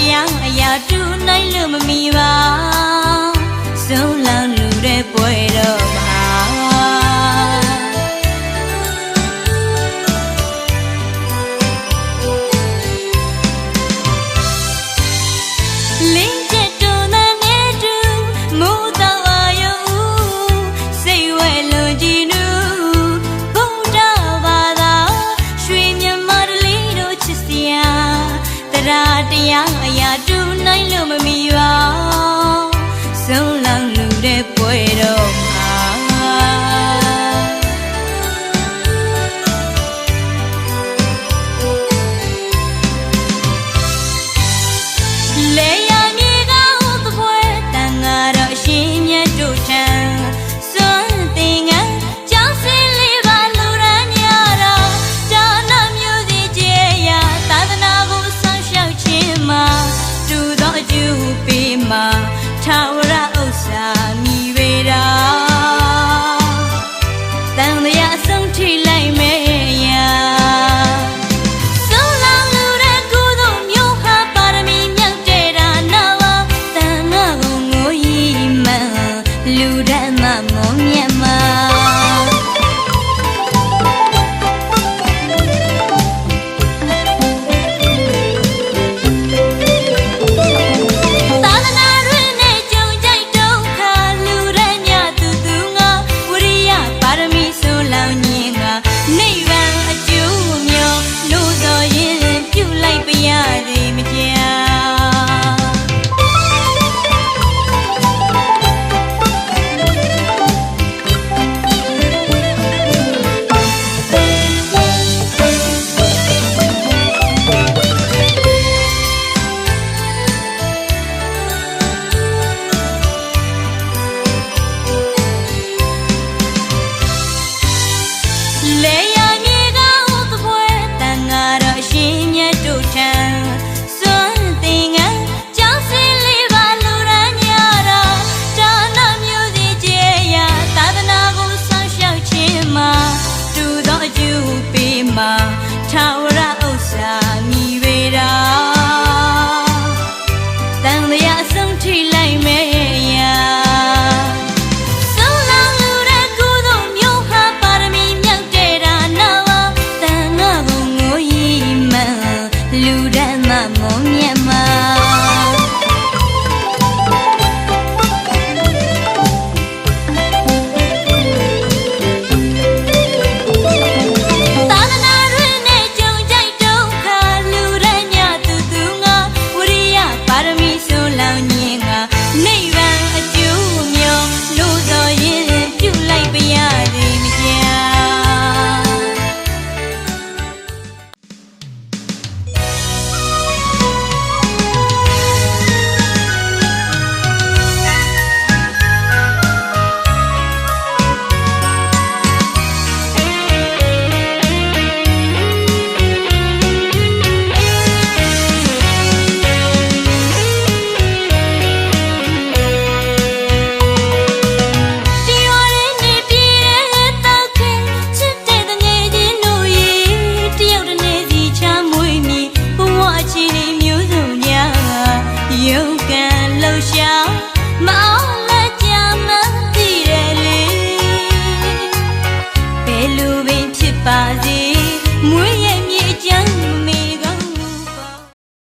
တရားအရာတူနိုင်လို့မမီပါဆုံးလောင်လူတဲ့ပွဲတော့မှာတရားအရာတူနိုင်လို့မမီပါဆုံးလောင်လူတဲ့ပွဲတော့မှာလေယာမြေကဟုတ်တဲ့ပွဲတန်ဃာတော်ရှင်မြတ်တို့ထံစွန့်သင်္ကန်းကြောင်းစင်းလေးပါလူရန်ရတော့ဒါနမျိုးစီကျေရာသာသနာကိုတူသောအကျိုးပေးမှာထာဝရဥစ္စာမိဝေရာတန်တရားအဆုံးထိလိုက်မယ်ရာဆုံးလောင်လူတဲ့ကုသိုလ်မျိုးဟာပါရမီမြောက်တဲ့ဒါနာဝတန်ငါကိုငိုရီမှန်လူဓမ္မမောမြတ်မှာလေယာမြေကဟုတ်တဲ့ပွဲတန်ဃာတော်ရှင်မြတ်တို့ထံစွန့်သင်္ကန်းကြောင်းစင်းလေးပါလူရန်ရတော့ဒါနမျိုးစီကျေရာသာသနာကိုဆောင်ရှောက်ခြင်းမှာတူသောအကျိုးပေးမှာထာဝရဥစ္စာမိဝေရာတန်တရားအဆုံးထိလိုက်မယ်ရာလူဓမ္မမောမြတ်မှာသာသနာတွင်နဲ့ကြုံကြိုက်ဒုက္ခလူရန်ညသူသူငါဝိရိယပါရမီဆုံးလောင်ခြင်းကနိဗ္ဗာန်အကျိုးမျိုးလို့ဆိုရင်ပြုလိုက်ပါရသည်မကြာရုံးကန်လှူရှာမောင်း